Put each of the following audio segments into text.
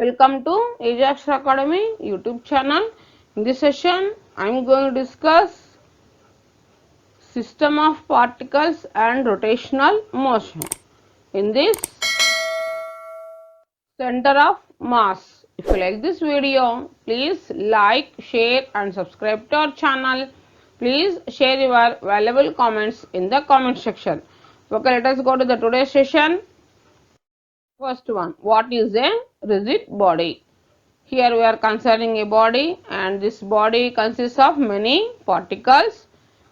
Welcome to Ajax Academy YouTube channel. In this session, I am going to discuss system of particles and rotational motion. In this, center of mass. If you like this video, please like, share and subscribe to our channel. Please share your valuable comments in the comment section. Okay, let us go to the today's session. First one, what is a rigid body? Here we are considering a body, and this body consists of many particles.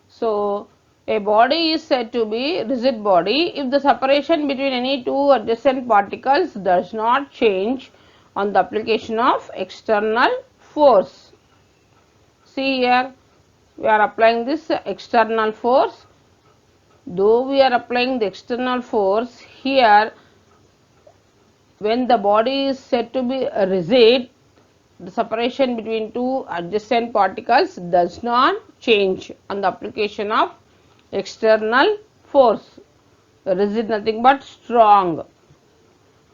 So, a body is said to be rigid body if the separation between any two adjacent particles does not change on the application of external force. See here, we are applying this external force. Though we are applying the external force, here when the body is said to be rigid, the separation between two adjacent particles does not change on the application of external force. Rigid nothing but strong.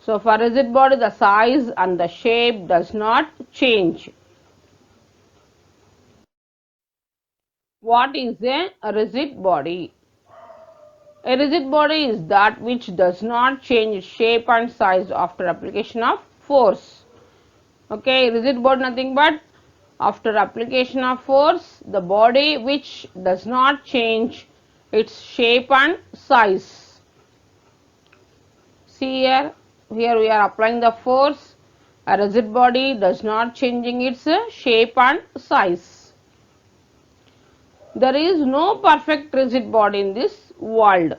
So for rigid body, the size and the shape does not change. What is a rigid body? A rigid body is that which does not change its shape and size after application of force. Okay, rigid body nothing but after application of force, the body which does not change its shape and size. See here, here we are applying the force. A rigid body does not changing its shape and size. There is no perfect rigid body in this world.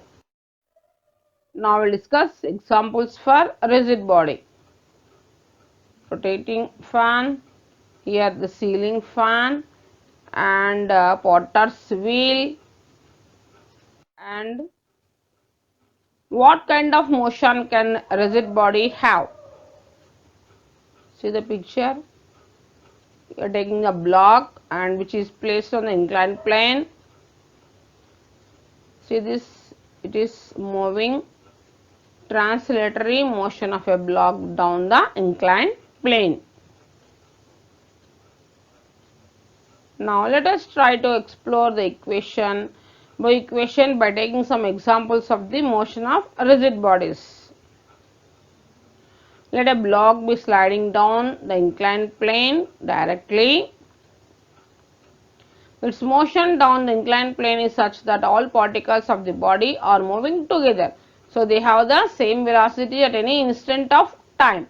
Now we will discuss examples for rigid body. Rotating fan, here the ceiling fan and potter's wheel. And what kind of motion can a rigid body have? See the picture. You are taking a block and which is placed on the inclined plane. See this, it is moving translatory motion of a block down the inclined plane. Now let us try to explore the equation by taking some examples of the motion of rigid bodies. Let a block be sliding down the inclined plane directly. Its motion down the inclined plane is such that all particles of the body are moving together. So they have the same velocity at any instant of time.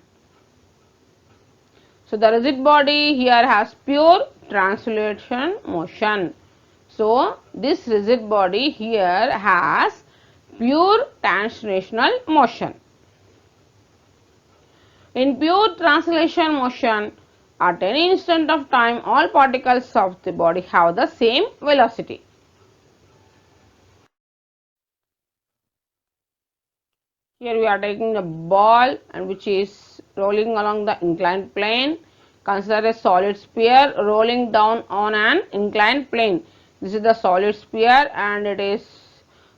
So the rigid body here has pure translation motion. So this rigid body here has pure translational motion. In pure translation motion, at any instant of time, all particles of the body have the same velocity. Here we are taking a ball and which is rolling along the inclined plane. Consider a solid sphere rolling down on an inclined plane. This is the solid sphere and it is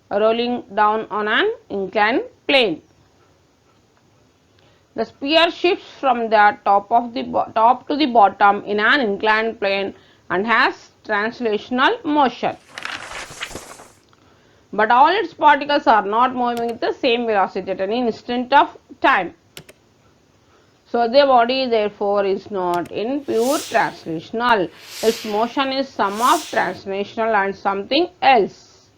rolling down on an inclined plane. The sphere shifts from the top to the bottom in an inclined plane and has translational motion. But all its particles are not moving with the same velocity at any instant of time. So the body therefore is not in pure translational. Its motion is sum of translational and something else.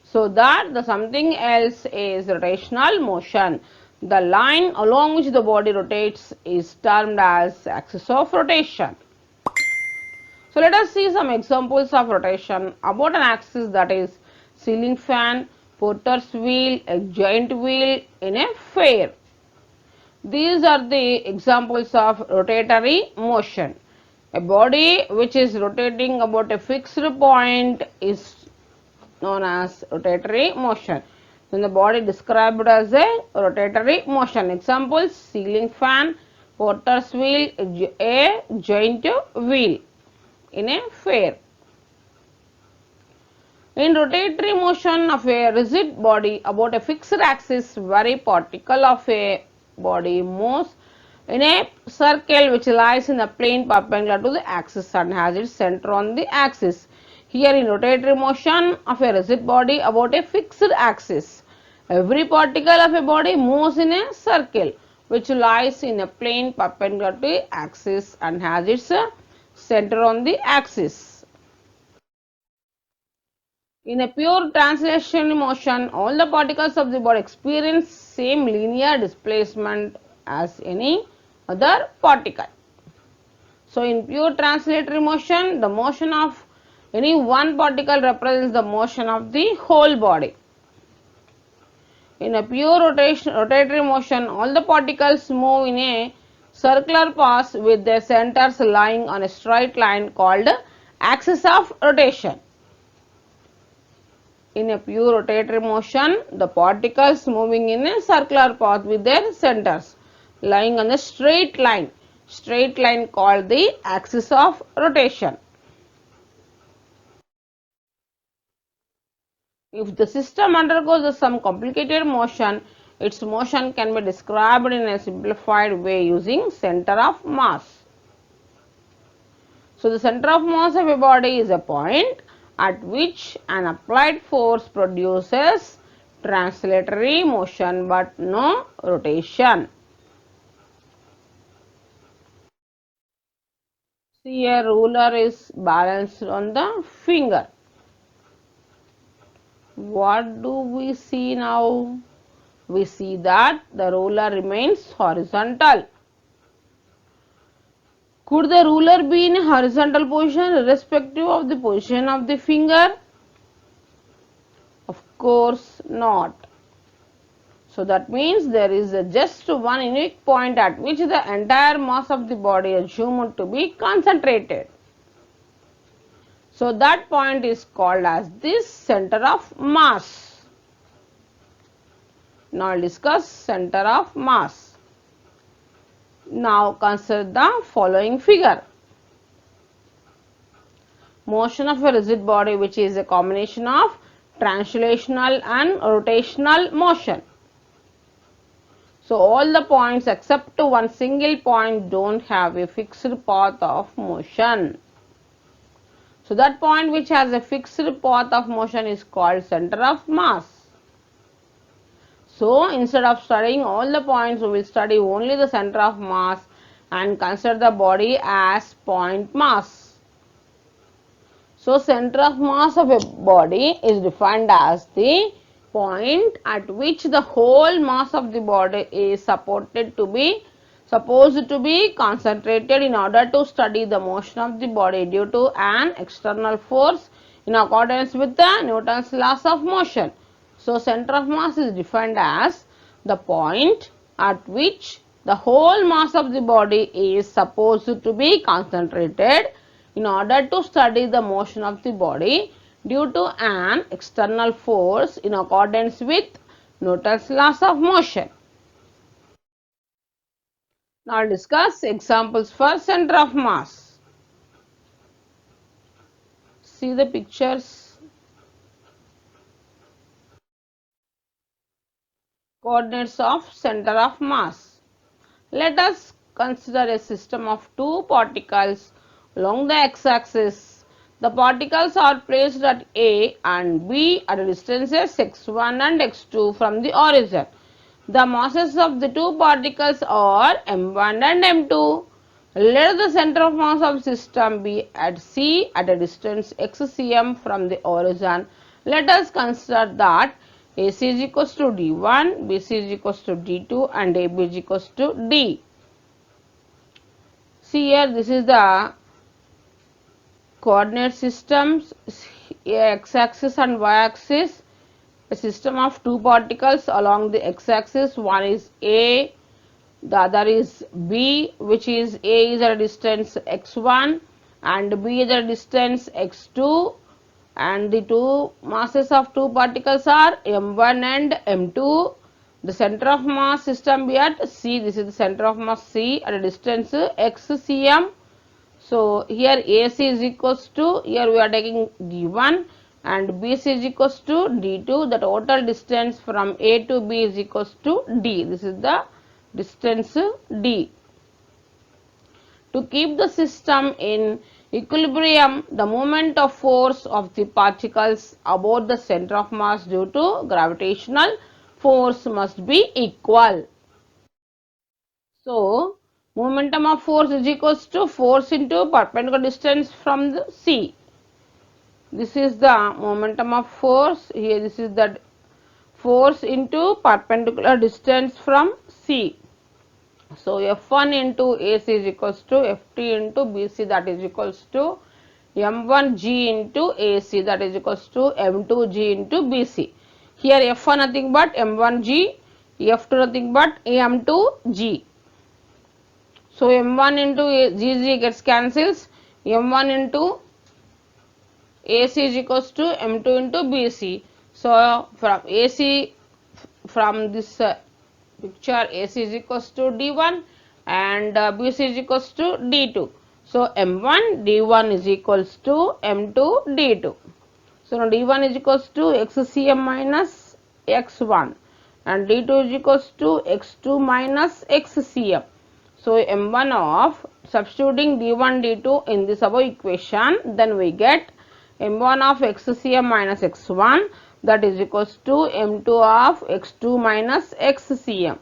So that the something else is rotational motion. The line along which the body rotates is termed as axis of rotation. So let us see some examples of rotation about an axis, that is ceiling fan, porter's wheel, a giant wheel in a fair. These are the examples of rotatory motion. A body which is rotating about a fixed point is known as rotatory motion. Then the body described as a rotatory motion. Examples: ceiling fan, porter's wheel, a giant wheel in a fair. In rotatory motion of a rigid body about a fixed axis, every particle of a body moves in a circle which lies in a plane perpendicular to the axis and has its center on the axis. Here in rotatory motion of a rigid body about a fixed axis. Every particle of a body moves in a circle which lies in a plane perpendicular to the axis and has its center on the axis. In a pure translation motion, all the particles of the body experience same linear displacement as any other particle. So, in pure translatory motion, the motion of any one particle represents the motion of the whole body. In a pure rotatory motion, all the particles move in a circular path with their centers lying on a straight line called axis of rotation. In a pure rotatory motion, the particles moving in a circular path with their centers lying on a straight line called the axis of rotation. If the system undergoes some complicated motion, its motion can be described in a simplified way using center of mass. So, the center of mass of a body is a point at which an applied force produces translatory motion but no rotation. See, a ruler is balanced on the finger. What do we see now? We see that the ruler remains horizontal. Could the ruler be in a horizontal position irrespective of the position of the finger? Of course not. So that means there is just one unique point at which the entire mass of the body is assumed to be concentrated. So that point is called as this center of mass. Now I'll discuss center of mass. Now consider the following figure. Motion of a rigid body which is a combination of translational and rotational motion. So all the points except one single point don't have a fixed path of motion. So that point which has a fixed path of motion is called center of mass. So instead of studying all the points, we will study only the center of mass and consider the body as point mass. So center of mass of a body is defined as the point at which the whole mass of the body is supposed to be concentrated in order to study the motion of the body due to an external force in accordance with the Newton's laws of motion. So center of mass is defined as the point at which the whole mass of the body is supposed to be concentrated in order to study the motion of the body due to an external force in accordance with Newton's laws of motion. Now I'll discuss examples for center of mass. See the pictures. Coordinates of center of mass. Let us consider a system of two particles along the x-axis. The particles are placed at A and B at distances x1 and x2 from the origin. The masses of the two particles are m1 and m2. Let the center of mass of system be at C at a distance x cm from the origin. Let us consider that AC is equals to D1, BC is equals to D2 and AB is equals to D. See here, this is the coordinate systems, x-axis and y-axis. A system of two particles along the x-axis, one is A, the other is B, which is A is at a distance x1 and B is at a distance x2, and the two masses of two particles are m1 and m2. The center of mass system be at C, this is the center of mass C at a distance x cm. So here AC is equals to, here we are taking D1 and BC is equals to D2. The total distance from A to B is equals to D. This is the distance D. To keep the system in equilibrium, the moment of force of the particles about the center of mass due to gravitational force must be equal. So, momentum of force is equals to force into perpendicular distance from the C. This is the momentum of force. Here this is the force into perpendicular distance from C. So, F1 into AC is equals to Ft into BC, that is equals to M1G into AC, that is equals to M2G into BC. Here F1 nothing but M1G, F2 nothing but M2G. So, M1 into GG gets cancels, M1 into AC is equals to M2 into BC. So, from AC, from this picture, AC is equals to D1 and BC is equals to D2. So, M1 D1 is equals to M2 D2. So, now D1 is equals to XCM minus X1 and D2 is equals to X2 minus XCM. So, M1 of substituting D1 D2 in this above equation, then we get M1 of XCM minus X1, that is equals to M2 of X2 minus XCM.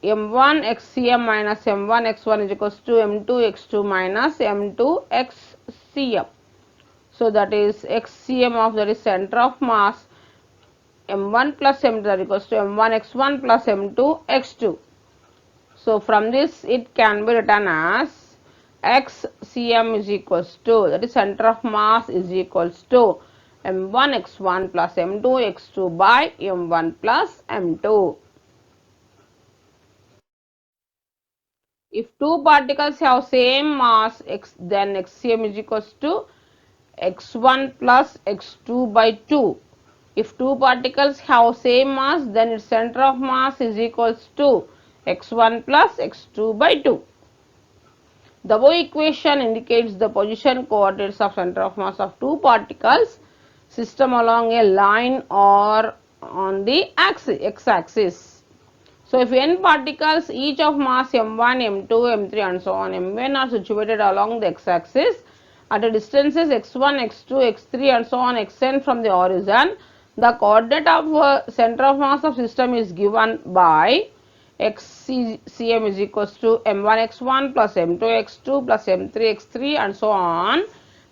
M1 XCM minus M1 X1 is equals to M2 X2 minus M2 XCM. So, that is XCM of, that is center of mass, M1 plus M2, that is equals to M1 X1 plus M2 X2. So, from this it can be written as XCM is equals to, that is center of mass is equals to M1 X1 plus M2 X2 by M1 plus M2. If two particles have same mass, then XCM is equals to X1 plus X2 by 2. If two particles have same mass, then its center of mass is equals to X1 plus X2 by 2. The above equation indicates the position coordinates of center of mass of two particles system along a line or on the x-axis. So, if n particles each of mass m1, m2, m3 and so on mn are situated along the x-axis at a distances x1, x2, x3 and so on xn from the origin, the coordinate of center of mass of system is given by XCM is equals to m1 x1 plus m2 x2 plus m3 x3 and so on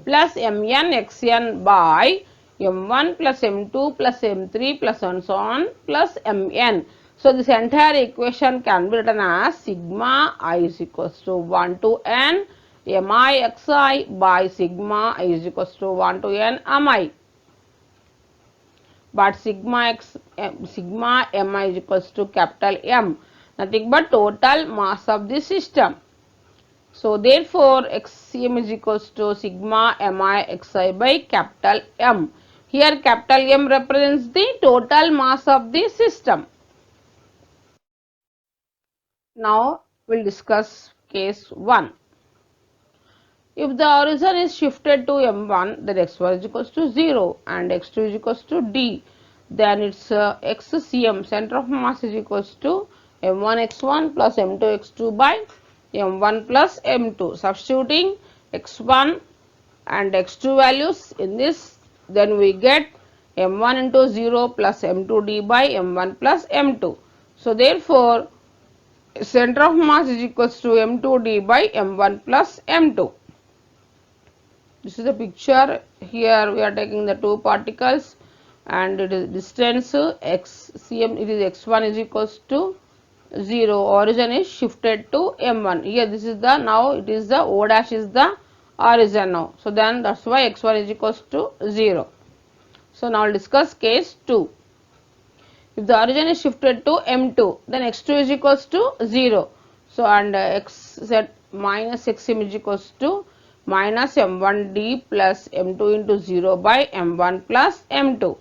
plus mn xn by m1 plus m2 plus m3 plus and so on plus mn. So, this entire equation can be written as sigma I is equals to 1 to n mi xi by sigma I is equals to 1 to n mi. But sigma mi is equals to capital M, nothing but total mass of the system. So, therefore, XCM is equals to sigma mi xi by capital M. Here capital M represents the total mass of the system. Now, we will discuss case 1. If the origin is shifted to M1, then x1 is equals to 0 and x2 is equals to D, then its XCM center of mass is equals to M1 x1 plus M2 x2 by M1 plus M2. Substituting x1 and x2 values in this, then we get M1 into 0 plus M2D by M1 plus M2. So, therefore, center of mass is equals to M2D by M1 plus M2. This is the picture. Here we are taking the two particles and it is distance XCM, it is x1 is equals to 0, origin is shifted to M1. Here this is the, now it is the O dash is the origin now. So, then that is why x1 is equals to 0. So, now we will discuss case 2. If the origin is shifted to M2, then x2 is equals to 0. So, and xz minus xm is equals to minus m1d plus m2 into 0 by m1 plus m2.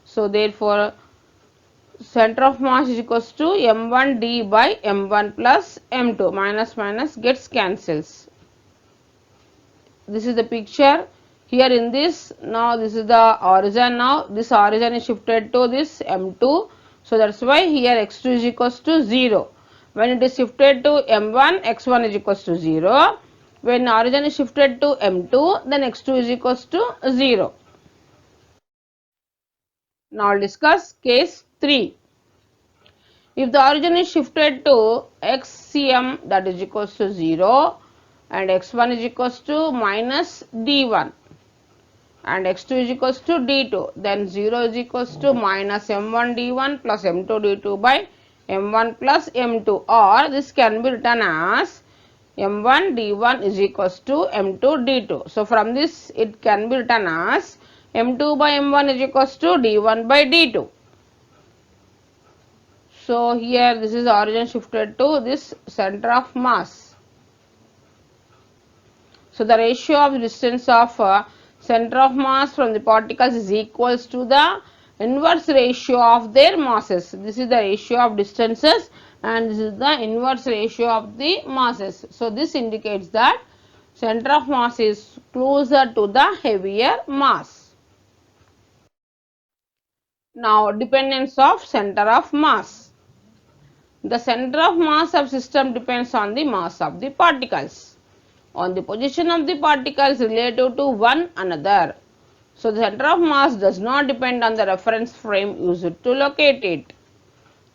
So, therefore, center of mass is equals to m1d by m1 plus m2, minus minus gets cancels. This is the picture. Here in this, now this is the origin, now this origin is shifted to this M2. So, that is why here x2 is equals to 0 When it is shifted to m1, x1 is equals to 0. When origin is shifted to m2, then x2 is equals to 0. Now I'll discuss case 3. If the origin is shifted to xcm, that is equals to 0, and x1 is equals to minus d1, and x2 is equals to d2, then 0 is equals to minus m1 d1 plus m2 d2 by m1 plus m2, or this can be written as m1 d1 is equals to m2 d2. So from this it can be written as m2 by m1 is equals to d1 by d2. So here this is origin shifted to this center of mass. So the ratio of distance of center of mass from the particles is equals to the inverse ratio of their masses. This is the ratio of distances and this is the inverse ratio of the masses. So this indicates that center of mass is closer to the heavier mass. Now dependence of center of mass. The center of mass of system depends on the mass of the particles, on the position of the particles relative to one another. So the center of mass does not depend on the reference frame used to locate it.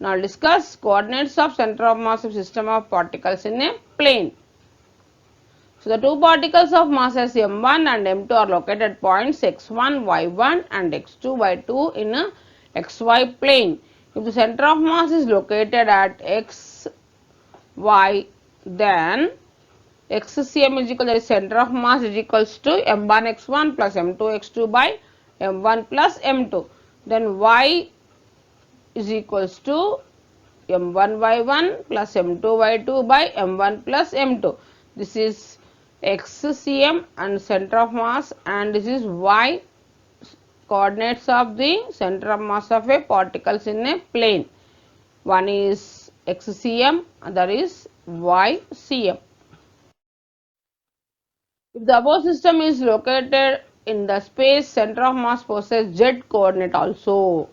Now discuss coordinates of center of mass of system of particles in a plane. So the two particles of masses m1 and m2 are located at points x1, y1 and x2, y2 in a xy plane. If the center of mass is located at x, y, then xcm is equal to the center of mass is equals to m1 x1 plus m2 x2 by m1 plus m2. Then y is equals to m1 y1 plus m2 y2 by m1 plus m2. This is xcm and center of mass, and this is y coordinates of the center of mass of a particles in a plane. One is xcm, other is ycm. If the above system is located in the space, center of mass possesses z coordinate also.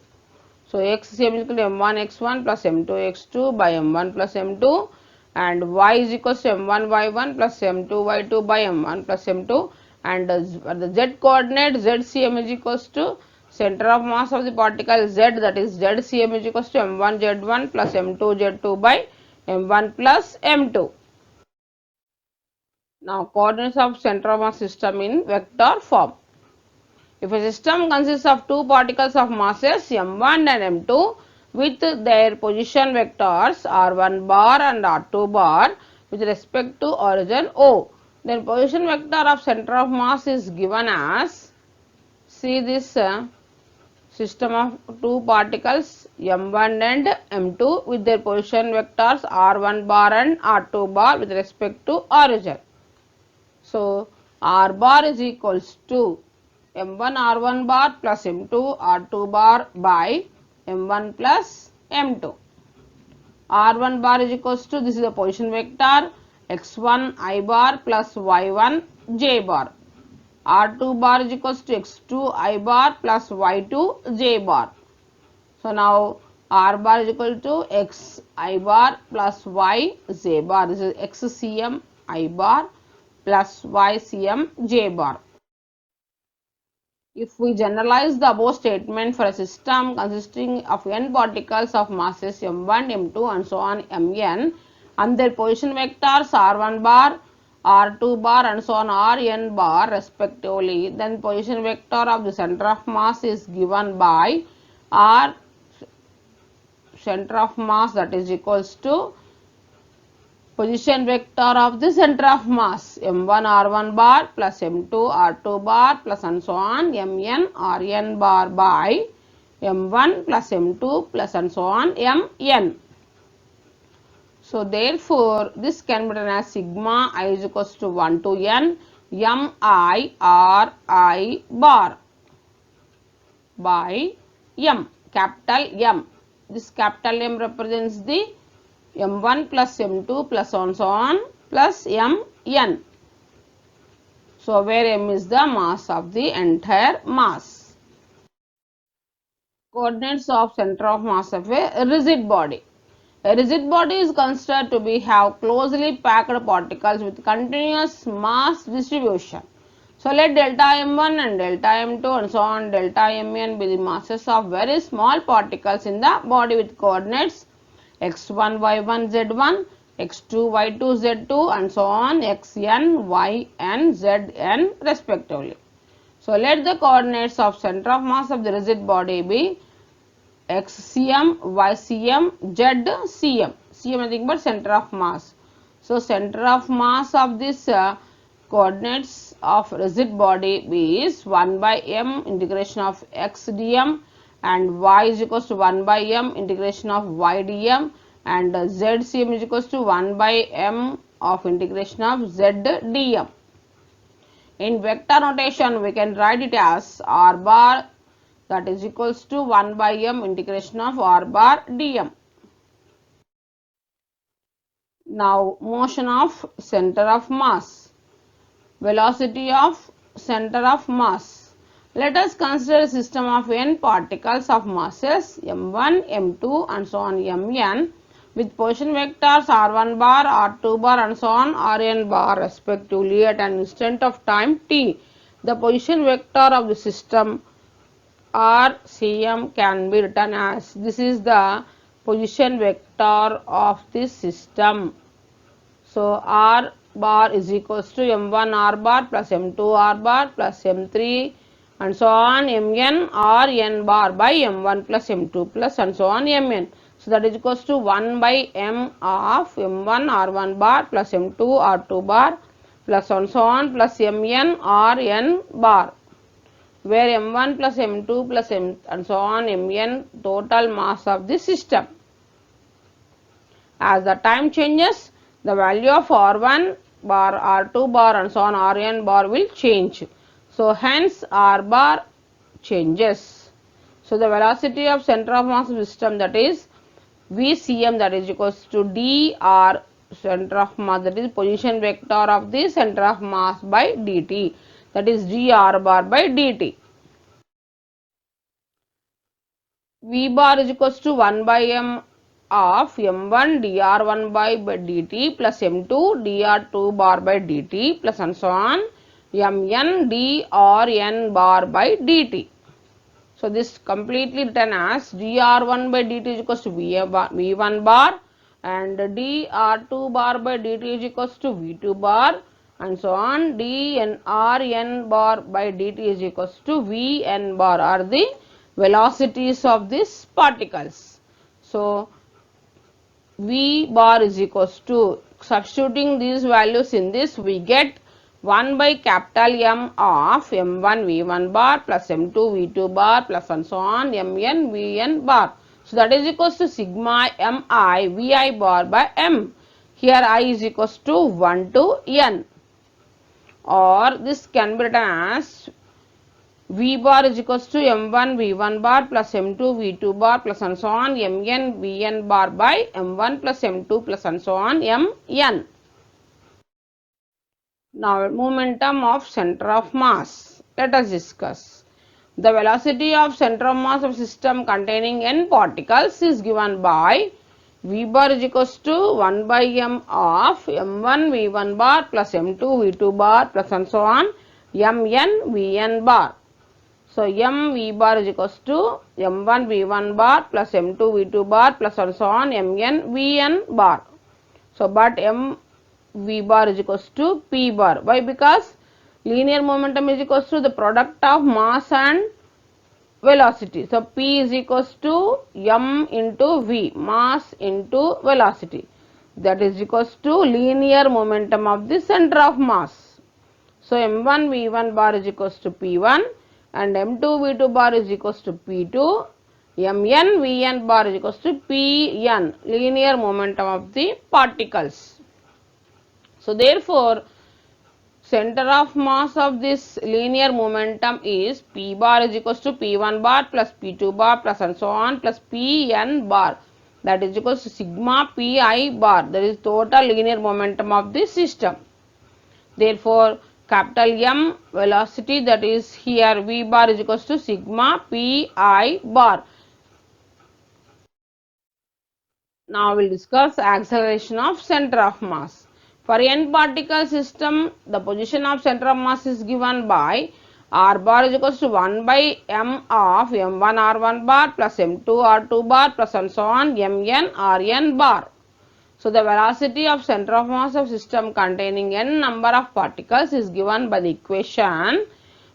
So xcm is equal to m1 x1 plus m2 x2 by m1 plus m2, and y is equal to m1 y1 plus m2 y2 by m1 plus m2, and the z coordinate zcm is equals to center of mass of the particle z, that is zcm is equals to m1 z1 plus m2 z2 by m1 plus m2. Now coordinates of center of mass system in vector form. If a system consists of two particles of masses m1 and m2 with their position vectors r1 bar and r2 bar with respect to origin O, then position vector of center of mass is given as, see this system of two particles m1 and m2 with their position vectors r1 bar and r2 bar with respect to origin. So r bar is equals to m1 r1 bar plus m2 r2 bar by m1 plus m2. r1 bar is equals to, this is the position vector x1 I bar plus y1 j bar. r2 bar is equals to x2 I bar plus y2 j bar. So now r bar is equal to x I bar plus y j bar. This is xcm I bar plus ycm j bar. If we generalize the above statement for a system consisting of n particles of masses m1, m2 and so on mn, and their position vectors r1 bar, r2 bar and so on rn bar respectively, then position vector of the center of mass is given by r center of mass, that is equals to position vector of the center of mass m1 r1 bar plus m2 r2 bar plus and so on mn rn bar by m1 plus m2 plus and so on mn. So therefore this can be written as sigma I is equals to 1 to n m I r I bar by m, capital M. This capital M represents the m1 plus m2 plus and so on plus mn. So where m is the mass of the entire mass. Coordinates of center of mass of a rigid body. A rigid body is considered to be have closely packed particles with continuous mass distribution. So let delta m1 and delta m2 and so on delta mn be the masses of very small particles in the body with coordinates x1, y1, z1, x2, y2, z2 and so on xn, yn, zn respectively. So let the coordinates of center of mass of the rigid body be xcm, ycm, zcm. Cm nothing but center of mass. So center of mass of this coordinates of rigid body is 1 by m integration of x dm and y is equals to 1 by m integration of y dm and zcm is equals to 1 by m of integration of z dm. In vector notation we can write it as r bar, that is equals to 1 by m integration of r bar dm. Now motion of center of mass, velocity of center of mass. Let us consider a system of n particles of masses m1, m2 and so on mn with position vectors r1 bar, r2 bar and so on rn bar respectively at an instant of time t. The position vector of the system RCM can be written as, this is the position vector of this system. So R bar is equals to m1 r bar plus m2 r bar plus m3 and so on mn or n bar by m1 plus m2 plus and so on mn. So that is equals to 1 by m of m1 r1 bar plus m2 r2 bar plus and so on plus mn or n bar, where m1 plus m2 plus m and so on mn total mass of the system. As the time changes, the value of r1 bar, r2 bar and so on rn bar will change. So hence r bar changes. So the velocity of center of mass of system, that is vcm, that is equals to dr center of mass, that is position vector of the center of mass by dt, that is dr bar by dt. V bar is equals to 1 by m of m1 dr1 by dt plus m2 dr2 bar by dt plus and so on mn drn bar by dt. So this completely written as dr1 by dt is equals to v1 bar and dr2 bar by dt is equals to v2 bar and so on rn bar by dt is equals to vn bar are the velocities of these particles. So V bar is equals to, substituting these values in this, we get 1 by capital M of M1 V1 bar plus M2 V2 bar plus and so on Mn Vn bar. So that is equals to sigma Mi Vi bar by M. Here I is equals to 1 to N, or this can be written as V bar is equals to M1 V1 bar plus M2 V2 bar plus and so on Mn Vn bar by M1 plus M2 plus and so on Mn. Now momentum of center of mass. Let us discuss. The velocity of center of mass of system containing n particles is given by V bar is equals to 1 by m of M1 V1 bar plus M2 V2 bar plus and so on Mn Vn bar. So m V bar is equals to m1 V1 bar plus m2 V2 bar plus and so on mn Vn bar. So but m V bar is equals to p bar. Why? Because linear momentum is equals to the product of mass and velocity. So p is equals to m into v, mass into velocity, that is equals to linear momentum of the center of mass. So m1 V1 bar is equals to p1 and m2 V2 bar is equals to p2, mn Vn bar is equals to pn, linear momentum of the particles. So therefore center of mass of this linear momentum is p bar is equals to p1 bar plus p2 bar plus and so on plus pn bar, that is equals to sigma pi bar, that is total linear momentum of this system. Therefore capital M velocity, that is here V bar is equals to sigma pi bar. Now we'll discuss acceleration of center of mass. For n particle system, the position of center of mass is given by r bar is equals to 1 by m of m1 r1 bar plus m2 r2 bar plus and so on mn rn bar. So the velocity of center of mass of system containing n number of particles is given by the equation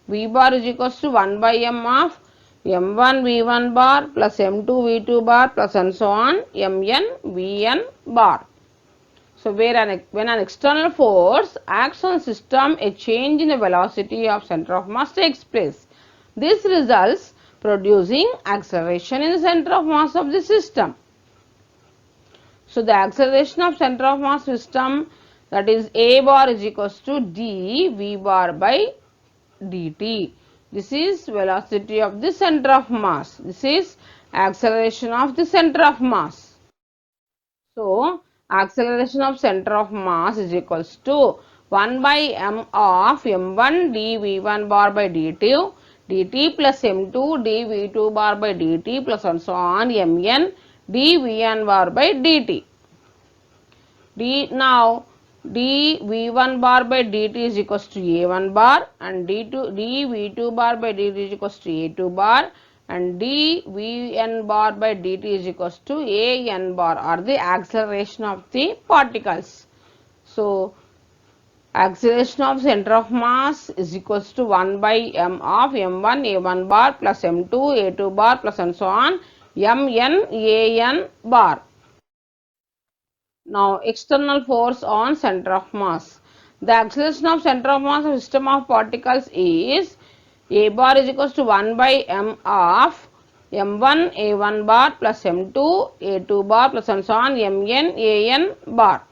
v bar is equals to 1 by m of m1 v1 bar plus m2 v2 bar plus and so on mn vn bar. So when an external force acts on system, a change in the velocity of center of mass takes place. This results producing acceleration in the center of mass of the system. So the acceleration of center of mass system, that is a bar is equals to d v bar by dt. This is velocity of the center of mass. This is acceleration of the center of mass. So acceleration of center of mass is equals to 1 by m of m1 d v1 bar by dt plus m2 d v2 bar by dt plus and so on mn d vn bar by dt. Now d v1 bar by dt is equals to a1 bar and d v2 bar by dt is equals to a2 bar and d vn bar by dt is equals to an bar, or the acceleration of the particles. So acceleration of center of mass is equals to 1 by m of m1 a1 bar plus m2 a2 bar plus and so on mn an bar. Now external force on center of mass. The acceleration of center of mass of system of particles is a bar is equals to 1 by m of m1 a1 bar plus m2 a2 bar plus and so on mn an bar.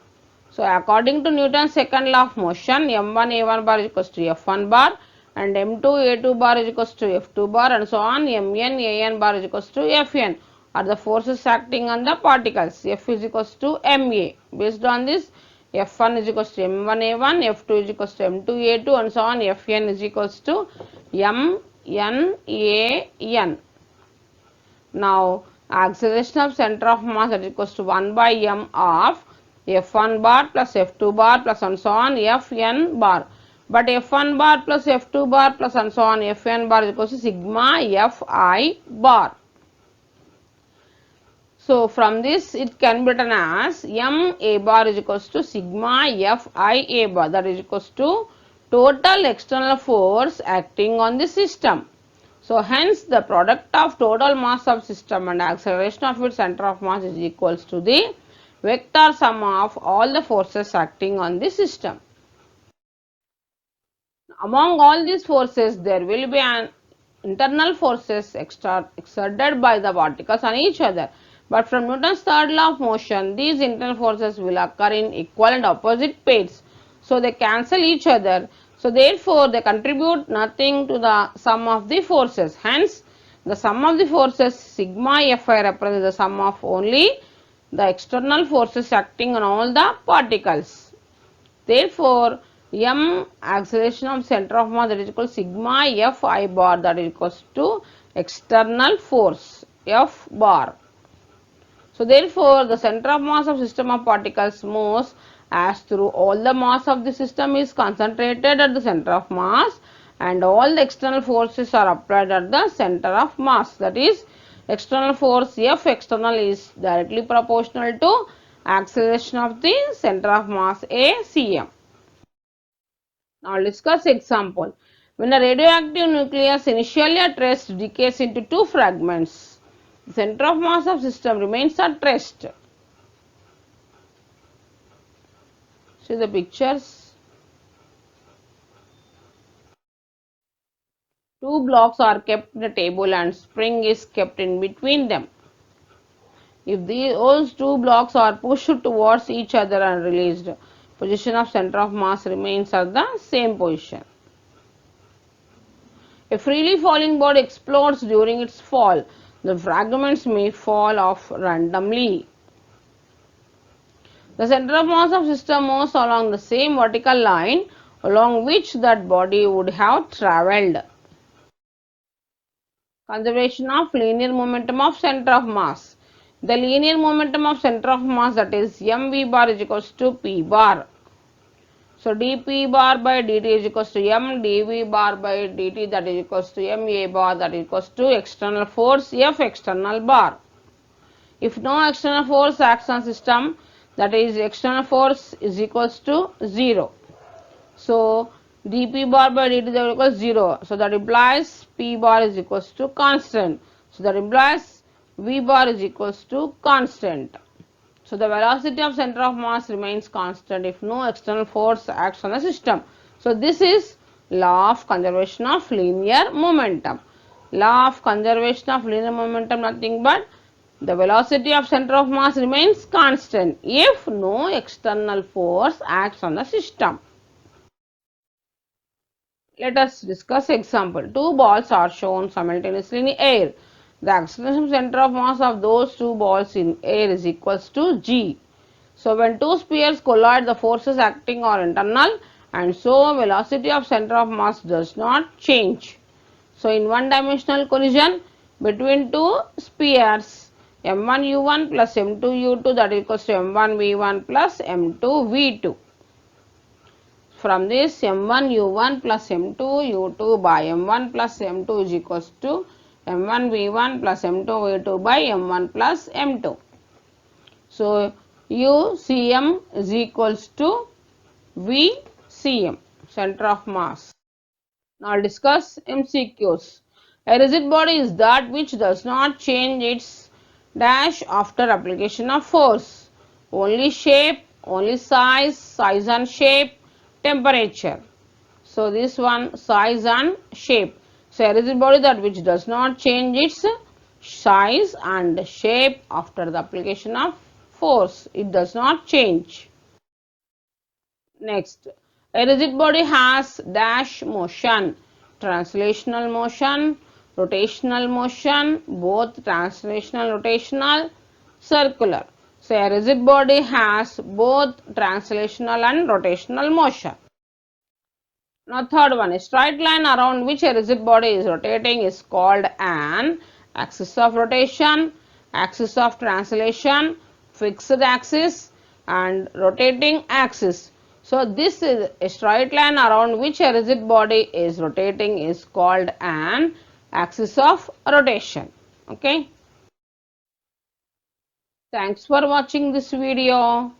So according to Newton's second law of motion, m1 a1 bar is equals to f1 bar and m2 a2 bar is equals to f2 bar and so on mn an bar is equals to fn, are the forces acting on the particles. F is equals to ma. Based on this, F1 is equals to m1 a1, F2 is equals to m2 a2 and so on Fn is equals to mn an. Now acceleration of center of mass is equals to 1 by m of f1 bar plus f2 bar plus and so on fn bar. But f1 bar plus f2 bar plus and so on fn bar is equals to sigma fi bar. So from this it can be written as m a bar is equals to sigma fi a bar, that is equals to total external force acting on the system. So hence the product of total mass of system and acceleration of its center of mass is equals to the vector sum of all the forces acting on the system. Among all these forces, there will be an internal forces exerted by the particles on each other. But from Newton's third law of motion, these internal forces will occur in equal and opposite pairs. So they cancel each other. So therefore, they contribute nothing to the sum of the forces. Hence, the sum of the forces sigma fi represents the sum of only the external forces acting on all the particles. Therefore, m acceleration of center of mass, that is equal to sigma fi bar, that is equals to external force f bar. So therefore, the center of mass of system of particles moves as through all the mass of the system is concentrated at the center of mass and all the external forces are applied at the center of mass. That is, external force F external is directly proportional to acceleration of the center of mass A cm. Now discuss example. When a radioactive nucleus initially at rest decays into two fragments, the center of mass of system remains at rest. See the pictures. Two blocks are kept in a table and spring is kept in between them. If those two blocks are pushed towards each other and released, position of center of mass remains at the same position. A freely falling body explodes during its fall. The fragments may fall off randomly. The center of mass of system moves along the same vertical line along which that body would have travelled. Conservation of linear momentum of center of mass. the linear momentum of center of mass, that is mv bar, is equals to p bar. So dp bar by dt is equals to m dv bar by dt, that is equals to ma bar, that is equals to external force F external bar. If no external force acts on system, that is external force is equals to 0. So dp bar by dt is equals to 0. So that implies p bar is equals to constant. So that implies v bar is equals to constant. So the velocity of center of mass remains constant if no external force acts on the system. So this is law of conservation of linear momentum. Law of conservation of linear momentum, nothing but the velocity of center of mass remains constant if no external force acts on the system. Let us discuss example. Two balls are shown simultaneously in air. The acceleration center of mass of those two balls in air is equals to g. So when two spheres collide, the forces acting are internal, and so velocity of center of mass does not change. So in one-dimensional collision between two spheres, m1u1 plus m2u2, that equals to m1v1 plus m2v2. From this, m1 u1 plus m2 u2 by m1 plus m2 is equals to m1 v1 plus m2 v2 by m1 plus m2. So UCM is equals to VCM, center of mass. Now discuss MCQs. A rigid body is that which does not change its dash after application of force. Only shape, only size and shape, temperature. So this one, size and shape. So a rigid body that which does not change its size and shape after the application of force. It does not change. Next, a rigid body has dash motion, translational motion, rotational motion, both translational, rotational, circular. So a rigid body has both translational and rotational motion. Now third one, a straight line around which a rigid body is rotating is called an axis of rotation, axis of translation, fixed axis and rotating axis. So this is a straight line around which a rigid body is rotating is called an axis of rotation. Okay. Thanks for watching this video.